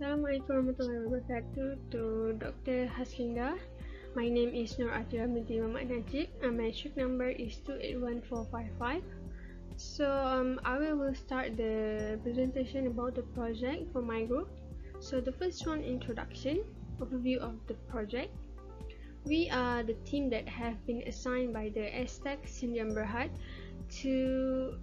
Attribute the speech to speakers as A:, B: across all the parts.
A: Assalamualaikum warahmatullahi wabarakatuh to Dr. Haslinda. My name is Nur Atira binti Muhammad Najib and my ship number is 281455. I will start the presentation about the project for my group. So the first one, introduction, overview of the project. We are the team that have been assigned by the STEC Sdn Bhd to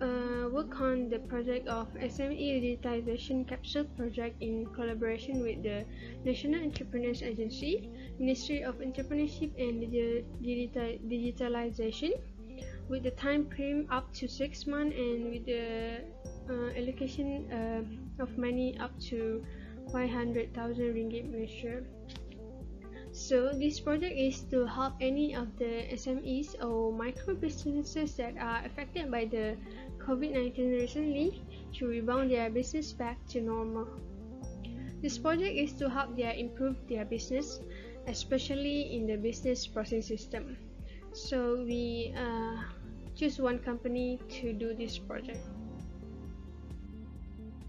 A: work on the project of SME digitization capsule project in collaboration with the National Entrepreneurs Agency, Ministry of Entrepreneurship and Digitalization, with the time frame up to 6 months and with the allocation of money up to 500,000 ringgit Malaysia. So this project is to help any of the SMEs or micro businesses that are affected by the COVID-19 recently to rebound their business back to normal. This project is to help improve their business, especially in the business process system. So we choose one company to do this project.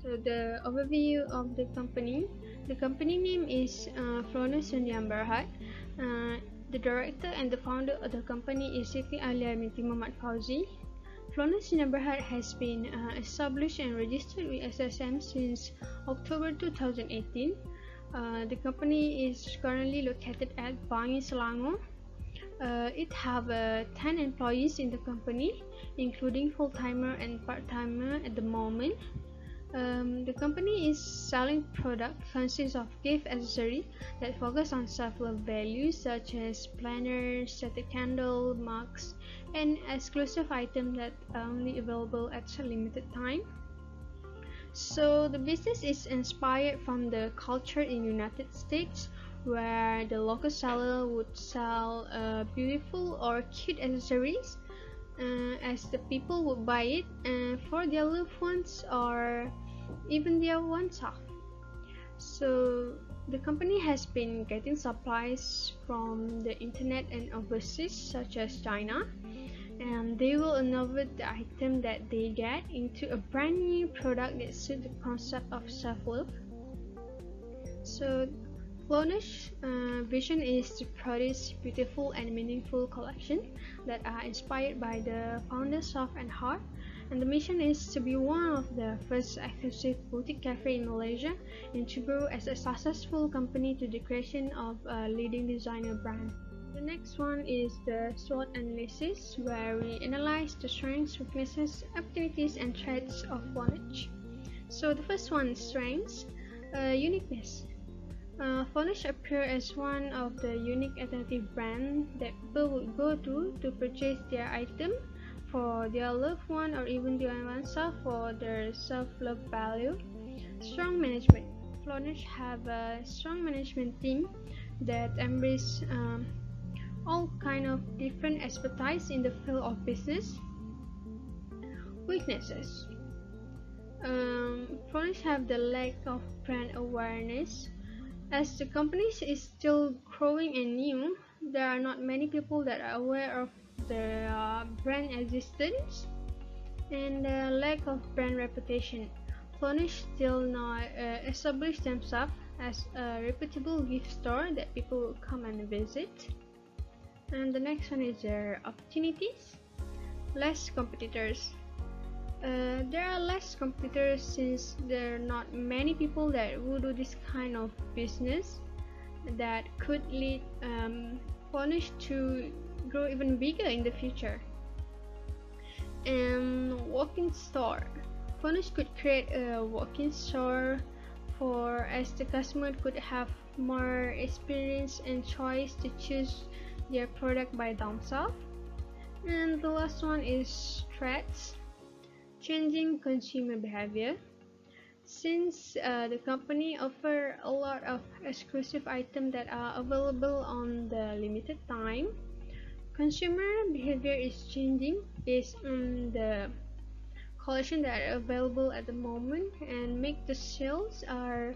A: So the overview of the company. The company name is Flonerch Sdn Bhd. The director and the founder of the company is Siti Alia binti Muhammad Fauzi. Flonerch Sdn Bhd has been established and registered with SSM since October 2018. The company is currently located at Bangi, Selangor. It have 10 employees in the company, including full-timer and part-timer at the moment. The company is selling product consists of gift accessory that focus on self-love values such as planners, scented candle, mugs, and exclusive items that are only available at a limited time. So the business is inspired from the culture in United States, where the local seller would sell beautiful or cute accessories as the people would buy it for their loved ones or even their oneself. So the company has been getting supplies from the internet and overseas such as China, and they will innovate the item that they get into a brand new product that suits the concept of self-love. So Flonerch vision is to produce beautiful and meaningful collections that are inspired by the founder's soul and heart, and the mission is to be one of the first exclusive boutique cafe in Malaysia and to grow as a successful company to the creation of a leading designer brand. The next one is the SWOT analysis, where we analyze the strengths, weaknesses, opportunities, and threats of Flonerch. So the first one, strengths, uniqueness. Flonerch appear as one of the unique alternative brands that people would go to purchase their item for their loved one or even their oneself for their self-love value. Strong management. Flonerch have a strong management team that embrace all kind of different expertise in the field of business. Weaknesses. Flonerch have the lack of brand awareness. As the company is still growing and new, there are not many people that are aware of the brand existence, and the lack of brand reputation. Flonerch still not established themselves as a reputable gift store that people will come and visit. And the next one is their opportunities. Less competitors. There are less competitors since there are not many people that will do this kind of business that could lead Flonerch to grow even bigger in the future. And walk-in store. Flonerch could create a walk-in store as the customer could have more experience and choice to choose their product by themselves. And the last one is threats. Changing consumer behavior. Since the company offer a lot of exclusive items that are available on the limited time, consumer behavior is changing based on the collection that are available at the moment and make the sales are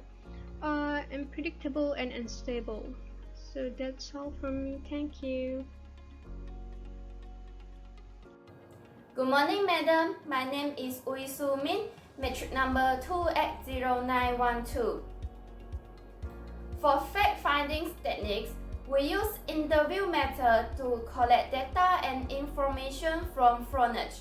A: unpredictable and unstable. So that's all from me. Thank you.
B: Good morning, madam. My name is Ui Su Min, metric number 280912. For fact-finding techniques, we use interview method to collect data and information from Flonerch.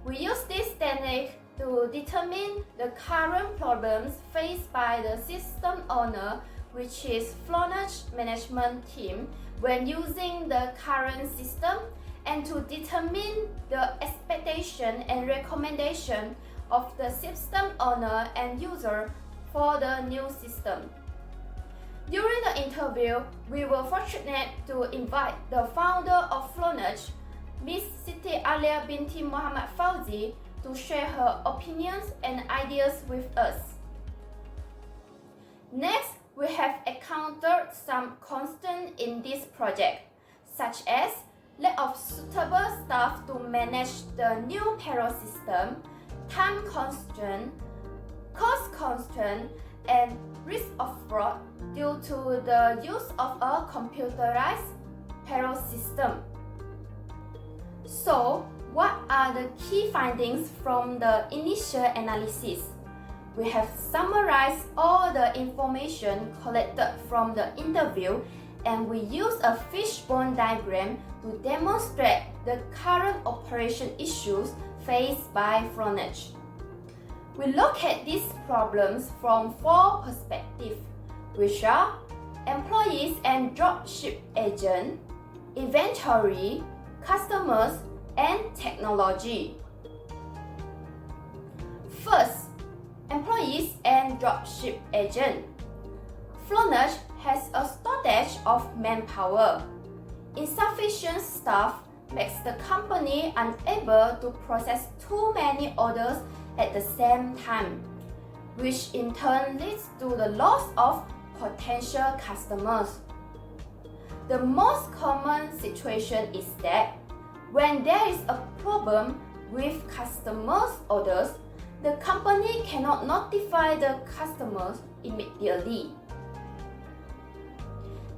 B: We use this technique to determine the current problems faced by the system owner, which is Flonerch management team, when using the current system, and to determine the expectation and recommendation of the system owner and user for the new system. During the interview, we were fortunate to invite the founder of Flonerch, Ms. Siti Alia binti Muhammad Fauzi, to share her opinions and ideas with us. Next, we have encountered some constraints in this project, such as lack of suitable staff to manage the new payroll system, time constraint, cost constraint, and risk of fraud due to the use of a computerized payroll system. So, what are the key findings from the initial analysis? We have summarized all the information collected from the interview, and we use a fishbone diagram to demonstrate the current operation issues faced by Flonerch. We look at these problems from 4 perspectives, which are employees and dropship agent, inventory, customers, and technology. First, employees and dropship agent. Flonerch has a shortage of manpower. Insufficient staff makes the company unable to process too many orders at the same time, which in turn leads to the loss of potential customers. The most common situation is that when there is a problem with customers' orders, the company cannot notify the customers immediately.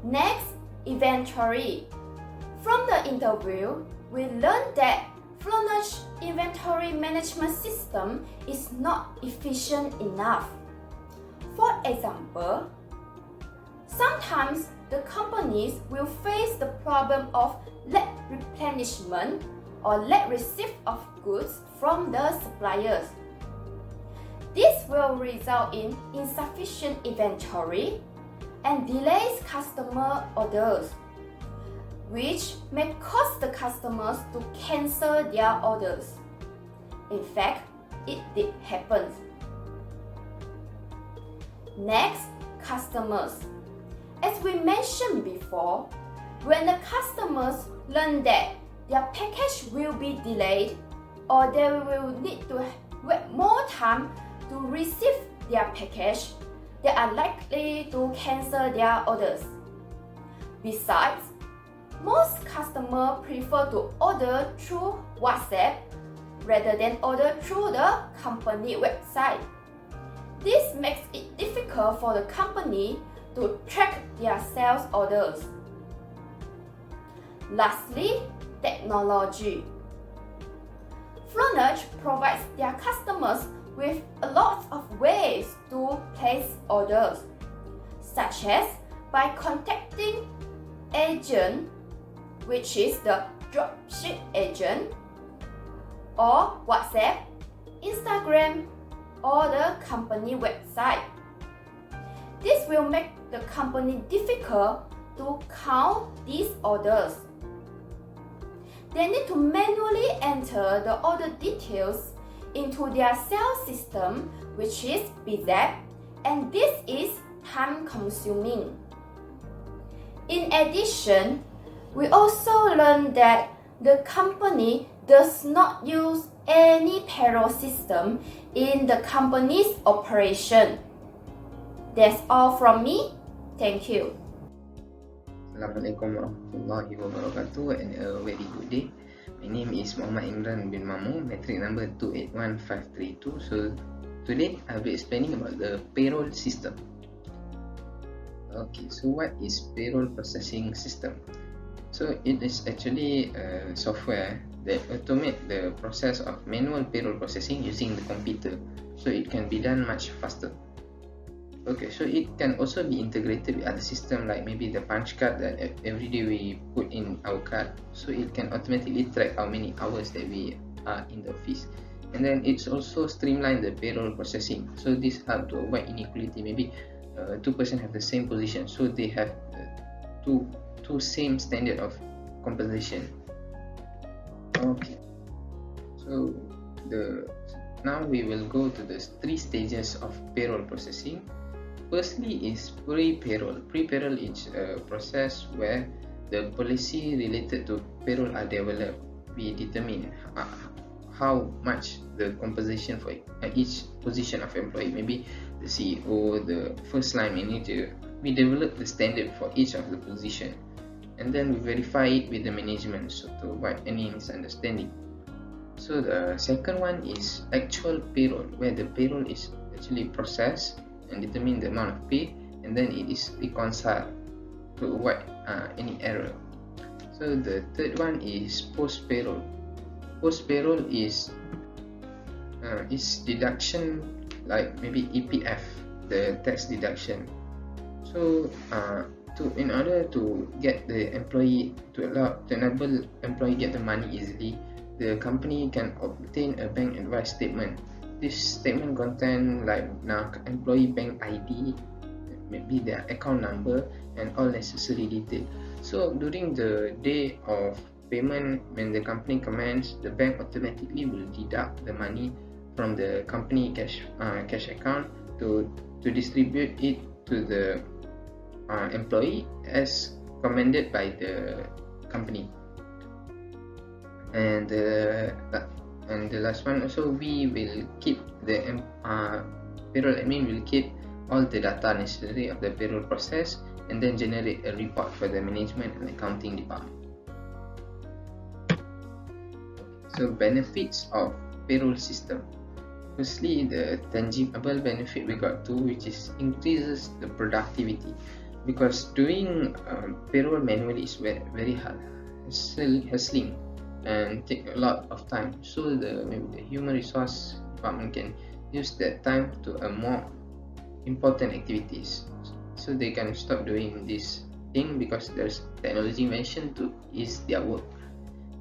B: Next, inventory. From the interview, we learned that Flonerch inventory management system is not efficient enough. For example, sometimes the companies will face the problem of late replenishment or late receipt of goods from the suppliers. This will result in insufficient inventory and delays customer orders, which may cause the customers to cancel their orders. In fact, it did happen. Next, customers. As we mentioned before, when the customers learn that their package will be delayed or they will need to wait more time to receive their package, they are likely to cancel their orders. Besides, most customers prefer to order through WhatsApp rather than order through the company website. This makes it difficult for the company to track their sales orders. Lastly, technology. Flonerch provides their customers with a lot of ways to place orders, such as by contacting agent, which is the dropship agent, or WhatsApp, Instagram, or the company website. This will make the company difficult to count these orders. They need to manually enter the order details into their sales system, which is BKAS, and this is time-consuming. In addition, we also learned that the company does not use any payroll system in the company's operation. That's all from me. Thank you.
C: Assalamualaikum warahmatullahi wabarakatuh and a very good day. My name is Muhammad Imran bin Mamu, metric number 281532. So today I'll be explaining about the payroll system. Okay, so what is payroll processing system? So it is actually a software that automate the process of manual payroll processing using the computer, so it can be done much faster. Okay, so it can also be integrated with other system, like maybe the punch card that every day we put in our card, so it can automatically track how many hours that we are in the office. And then it's also streamline the payroll processing, so this help to avoid inequality. Maybe two person have the same position, so they have two same standard of compensation. Okay, so now we will go to the 3 stages of payroll processing. Firstly is pre-payroll. Pre-payroll is a process where the policy related to payroll are developed. We determine how much the compensation for each position of employee, maybe the CEO, the first line manager. We develop the standard for each of the position, and then we verify it with the management, so to avoid any misunderstanding. So the second one is actual payroll, where the payroll is actually processed and determine the amount of pay, and then it is reconciled to avoid any error. So the third one is post payroll. Post payroll is deduction, like maybe EPF, the tax deduction. So in order to get the employee to enable employee get the money easily, the company can obtain a bank advice statement. This statement contain like employee bank ID, maybe their account number, and all necessary detail. So during the day of payment, when the company commence, the bank automatically will deduct the money from the company cash account to distribute it to the employee as recommended by the company. And the last one also, we will keep the payroll admin will keep all the data necessary of the payroll process, and then generate a report for the management and accounting department. So benefits of payroll system. Firstly, the tangible benefit we got to, which is increases the productivity, because doing payroll manually is very hard, hassling, and take a lot of time. So maybe the human resource department can use that time to a more important activities, so they can stop doing this thing because there's technology invention to ease their work.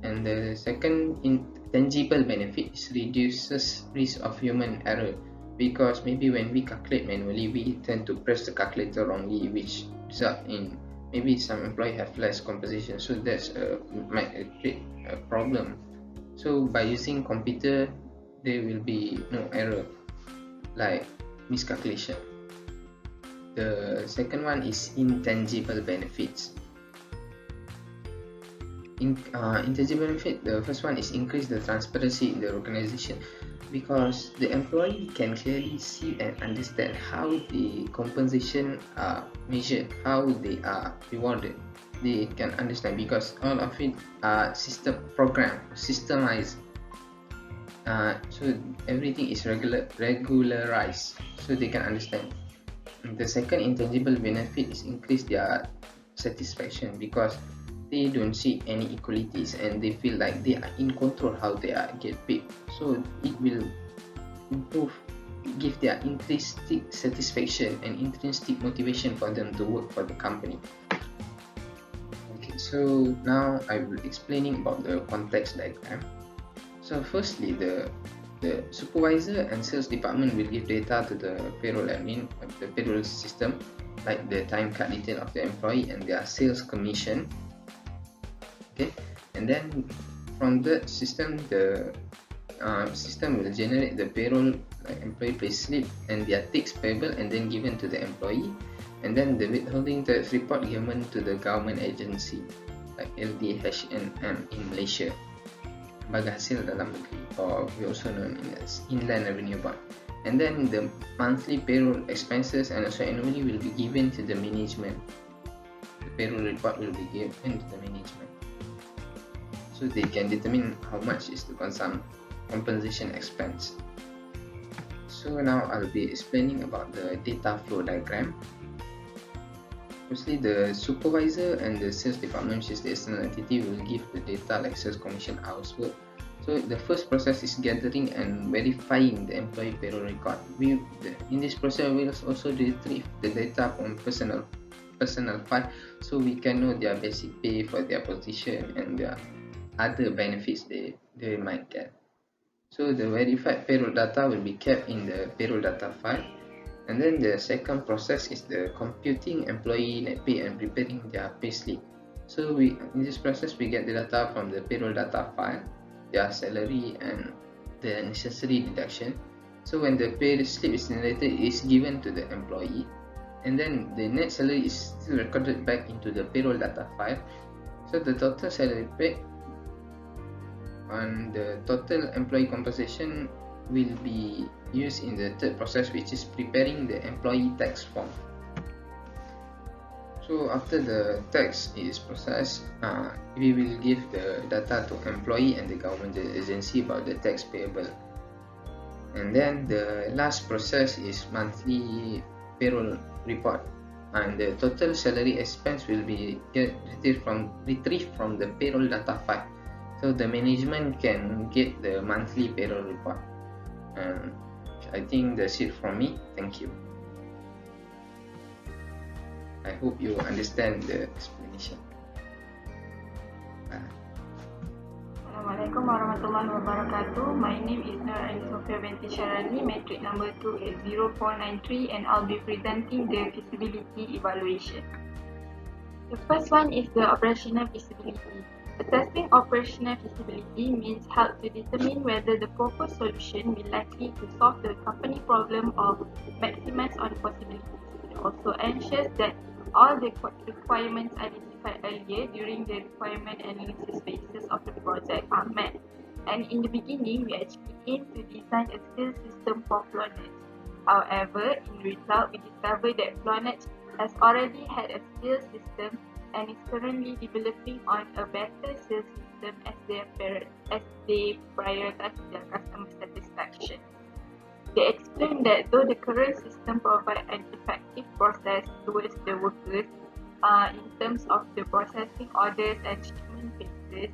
C: And the second intangible benefit is reduces risk of human error, because maybe when we calculate manually, we tend to press the calculator wrongly, which result in maybe some employee have less compensation, so that's might create a problem. So by using computer, there will be no error like miscalculation. The second one is intangible benefits. Intangible benefit, the first one is increase the transparency in the organization, because the employee can clearly see and understand how the compensation are measured, how they are rewarded. They can understand because all of it are systemized. So everything is regularized, so they can understand. The second intangible benefit is increase their satisfaction, because they don't see any inequalities and they feel like they are in control how they are get paid. So it will give their intrinsic satisfaction and intrinsic motivation for them to work for the company. Okay, so now I will explaining about the context diagram. So firstly, the supervisor and sales department will give data to the payroll admin of the payroll system, like the time card detail of the employee and their sales commission. Okay, and then from that system, the system will generate the payroll, like employee payslip and their tax payable, and then given to the employee, and then the withholding tax report given to the government agency like LDHNM in Malaysia, Lembaga Hasil Dalam Negeri, or we also known as Inland Revenue Board. And then the monthly payroll expenses and also annually will be given to the management. The payroll report will be given to the management, so they can determine how much is the compensation expense. So now I'll be explaining about the data flow diagram. Firstly, the supervisor and the sales department, which is the external entity, will give the data like sales commission hours work. So So the first process is gathering and verifying the employee payroll record. In this process, we will also retrieve the data from personal file, so we can know their basic pay for their position and their other benefits they might get. So the verified payroll data will be kept in the payroll data file. And then the second process is the computing employee net pay and preparing their payslip. So in this process, we get the data from the payroll data file, their salary and the necessary deduction. So when the pay slip is generated, it is given to the employee, and then the net salary is still recorded back into the payroll data file. So the total salary paid and the total employee compensation will be used in the third process, which is preparing the employee tax form. So after the tax is processed, we will give the data to employee and the government agency about the tax payable. And then the last process is monthly payroll report, and the total salary expense will be retrieved from the payroll data file. So the management can get the monthly payroll report. I think that's it from me. Thank you. I hope you understand the explanation.
D: Assalamualaikum warahmatullahi wabarakatuh. My name is Nur Sofia binti Syarani, metric number 280493, and I'll be presenting the feasibility evaluation. The first one is the operational feasibility. Assessing operational feasibility means help to determine whether the proposed solution will likely to solve the company problem or maximize on possibilities. It also ensures that all the requirements identified earlier during the requirement analysis phases of the project are met. And in the beginning, we actually aim to design a skill system for Flonerch. However, in result, we discovered that Flonerch has already had a skill system and is currently developing on a better sales system as they prioritize their customer satisfaction. They explain that though the current system provides an effective process towards the workers in terms of the processing orders and shipment phases,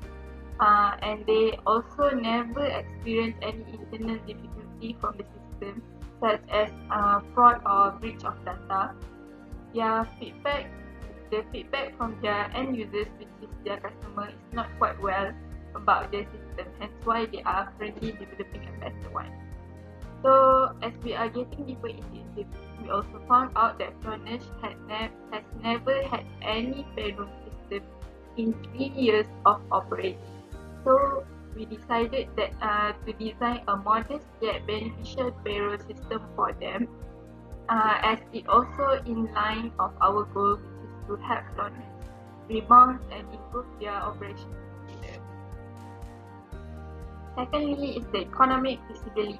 D: and they also never experience any internal difficulty from the system, such as fraud or breach of data. The feedback from their end users, which is their customer, is not quite well about their system, hence why they are currently developing a better one. So, as we are getting deeper into it, we also found out that Flonerch has never had any payroll system in 3 years of operating. So, we decided that to design a modest yet beneficial payroll system for them, as it also in line of our goal, which is to help Flonerch rebound and improve their operation. Secondly is the economic feasibility.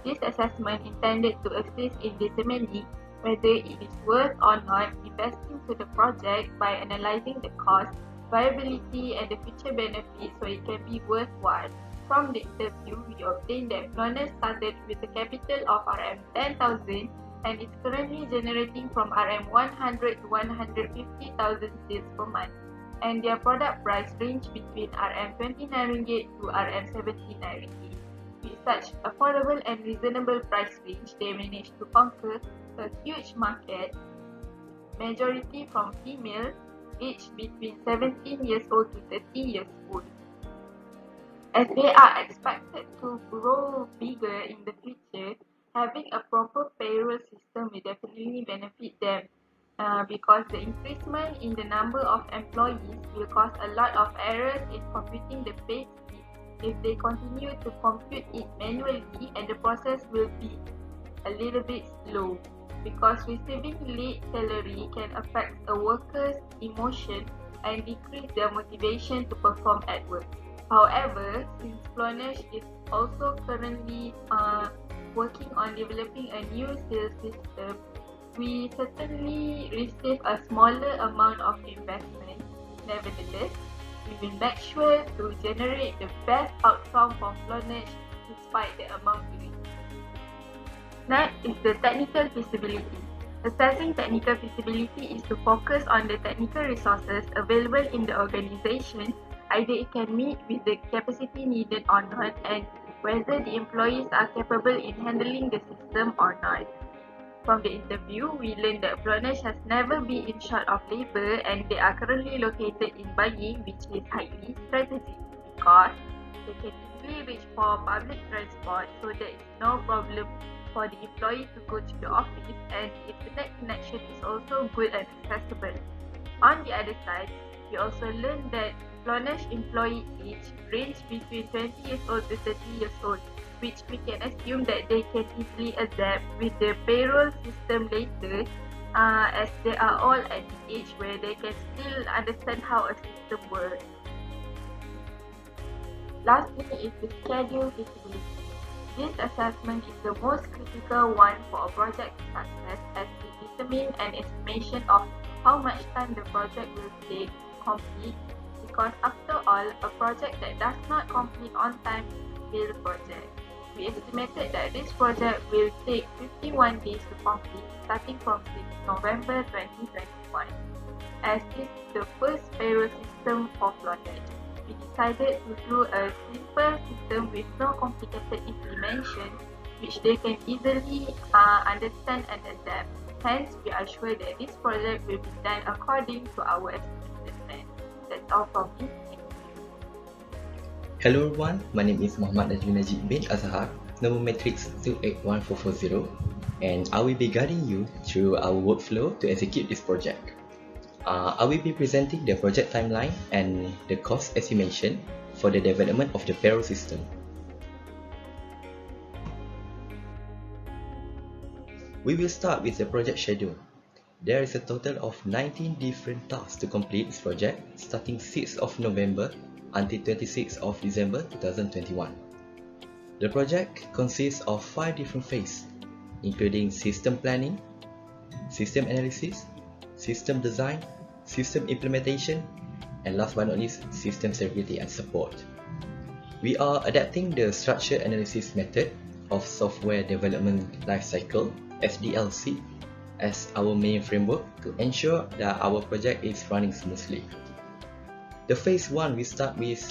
D: This assessment intended to assist in determining whether it is worth or not investing to the project by analyzing the cost, viability and the future benefits so it can be worthwhile. From the interview, we obtained that Flonerch started with a capital of RM10,000 and is currently generating from RM100 to 150,000 sales per month, and their product price range between RM29 ringgit to RM79 ringgit. With such affordable and reasonable price range, they managed to conquer a huge market, majority from female, aged between 17 years old to 30 years old. As they are expected to grow bigger in the future, having a proper payroll system will definitely benefit them, because the increasement in the number of employees will cause a lot of errors in computing the pay slip if they continue to compute it manually, and the process will be a little bit slow, because receiving late salary can affect a worker's emotion and decrease their motivation to perform at work. However, since Flonerch is also currently working on developing a new sales system, we certainly receive a smaller amount of investment. Nevertheless, we will make sure to generate the best outcome for Flonerch despite the amount we receive. Next is the technical feasibility. Assessing technical feasibility is to focus on the technical resources available in the organization either it can meet with the capacity needed or not, and whether the employees are capable in handling the system or not. From the interview, we learned that Flonerch has never been in short of labor, and they are currently located in Bayi, which is highly strategic because they can easily reach for public transport, so there is no problem for the employee to go to the office, and internet connection is also good and accessible. On the other side, we also learned that Flonerch employee age range between 20 years old to 30 years old, which we can assume that they can easily adapt with the payroll system later, as they are all at the age where they can still understand how a system works. Lastly is the schedule feasibility. This assessment is the most critical one for a project success, as it determines an estimation of how much time the project will take to complete, because after all, a project that does not complete on time is a failed project. We estimated that this project will take 51 days to complete, starting from 6 November 2021. As this is the first payroll system for Flonerch, we decided to do a simple system with no complicated implementation, which they can easily understand and adapt. Hence, we are sure that this project will be done according to our estimated plan. That's all from me.
E: Hello everyone, my name is Muhammad Najib bin Azhar, number matrix 281440, and I will be guiding you through our workflow to execute this project. I will be presenting the project timeline and the cost estimation for the development of the payroll system. We will start with the project schedule. There is a total of 19 different tasks to complete this project, starting 6th of November until 26th of December 2021. The project consists of 5 different phases, including system planning, system analysis, system design, system implementation, and last but not least, system stability and support. We are adapting the structure analysis method of software development lifecycle (SDLC) as our main framework to ensure that our project is running smoothly. The phase 1 will start with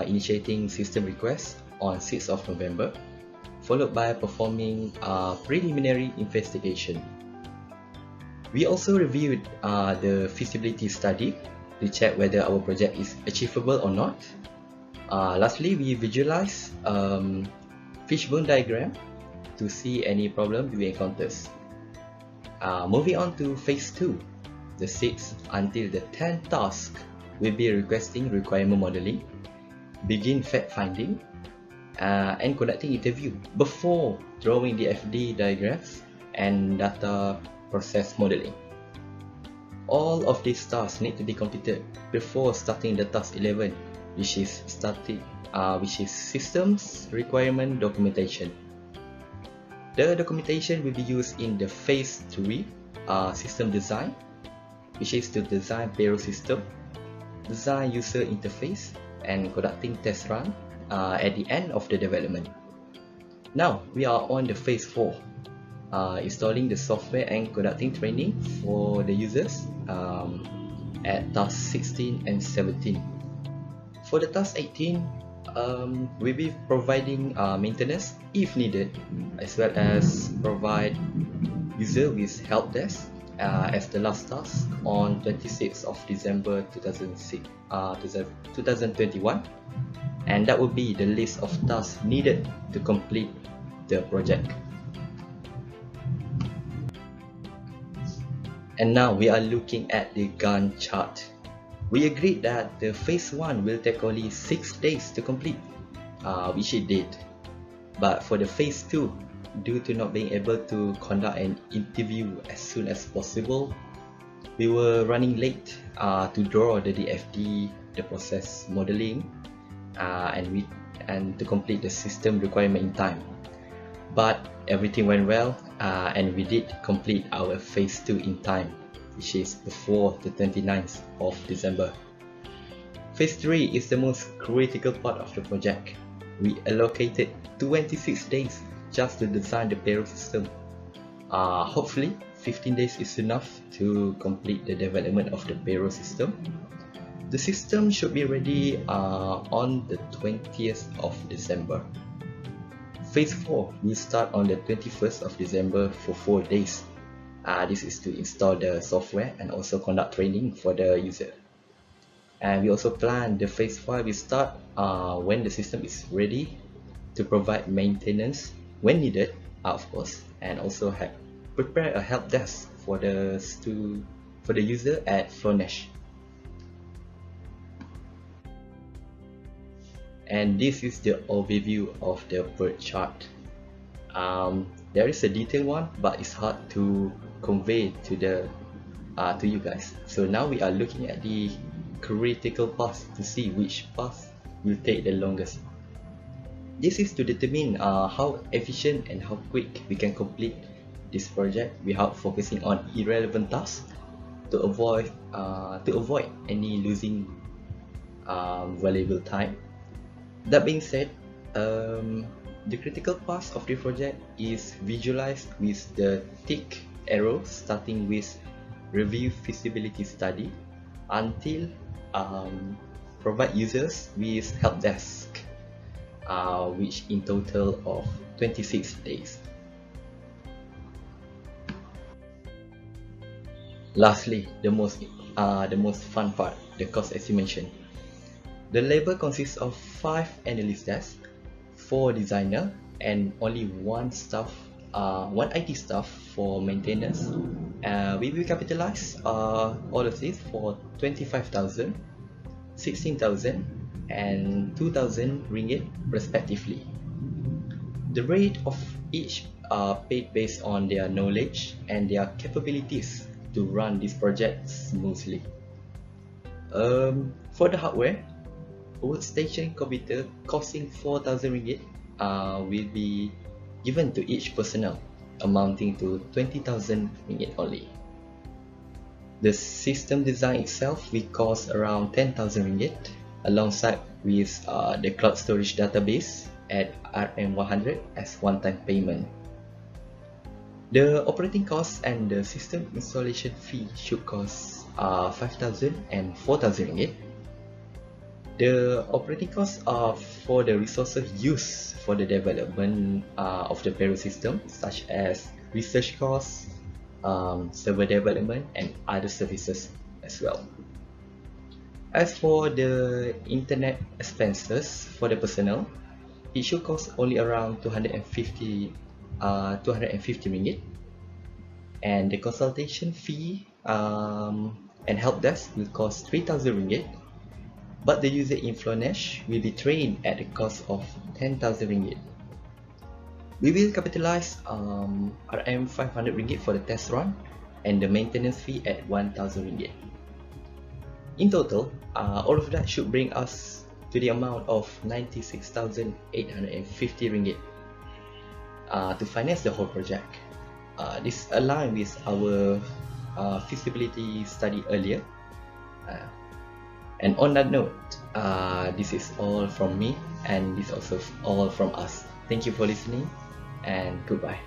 E: initiating system requests on 6th of November, followed by performing a preliminary investigation. We also reviewed the feasibility study to check whether our project is achievable or not. Lastly, we visualize fishbone diagram to see any problem we encounter. Moving on to phase 2, the 6th until the 10th task will be requesting requirement modeling, begin fact finding, and conducting interview before drawing the FD diagrams and data process modeling. All of these tasks need to be completed before starting the task 11, which is systems requirement documentation. The documentation will be used in the phase 3 system design, which is to design payroll system, design user interface, and conducting test run at the end of the development. Now we are on the phase 4, installing the software and conducting training for the users at task 16 and 17. For the task 18, we'll be providing maintenance if needed, as well as provide user with help desk as the last task on 26th of December 2021, and that will be the list of tasks needed to complete the project. And now we are looking at the Gantt chart. We agreed that the phase 1 will take only 6 days to complete, which it did. But for the phase 2, due to not being able to conduct an interview as soon as possible, we were running late to draw the DFD, the process modeling, and to complete the system requirement in time. But everything went well, and we did complete our phase 2 in time, which is before the 29th of December. Phase 3 is the most critical part of the project. We allocated 26 days just to design the payroll system. Hopefully 15 days is enough to complete the development of the payroll system. The system should be ready on the 20th of December. Phase 4 will start on the 21st of December for 4 days. This is to install the software and also conduct training for the user. And we also plan the phase 5 will start when the system is ready to provide maintenance when needed, of course, and also prepare a help desk for the user at Flonerch. And this is the overview of the PERT chart. There is a detailed one, but it's hard to convey to you guys. So now we are looking at the critical path to see which path will take the longest. This is to determine how efficient and how quick we can complete this project without focusing on irrelevant tasks to avoid any losing valuable time. That being said, the critical path of the project is visualized with the tick arrow starting with review feasibility study until provide users with help desk, which in total of 26 days. Lastly, the most fun part, the cost estimation. The labor consists of 5 analyst desks, 4 designer, and only one IT staff for maintenance. We will capitalize all of this for 25,000, 16,000, and 2,000 ringgit respectively. The rate of each are paid based on their knowledge and their capabilities to run this project smoothly. For the hardware, a workstation computer costing 4,000 ringgit will be given to each personnel, amounting to 20,000 ringgit only. The system design itself will cost around 10,000 ringgit, alongside with the cloud storage database at RM100 as one-time payment. The operating costs and the system installation fee should cost 5,000 and 4,000 ringgit. The operating costs are for the resources used for the development of the payroll system, such as research costs, server development, and other services as well. As for the internet expenses for the personnel, it should cost only around 250 ringgit, and the consultation fee and help desk will cost 3,000 ringgit. But the user in Flonerch will be trained at the cost of 10,000 ringgit. We will capitalize RM500 ringgit for the test run and the maintenance fee at 1,000 ringgit. In total, all of that should bring us to the amount of 96,850 ringgit to finance the whole project. This aligns with our feasibility study earlier. And on that note, this is all from me, and this is also all from us. Thank you for listening, and goodbye.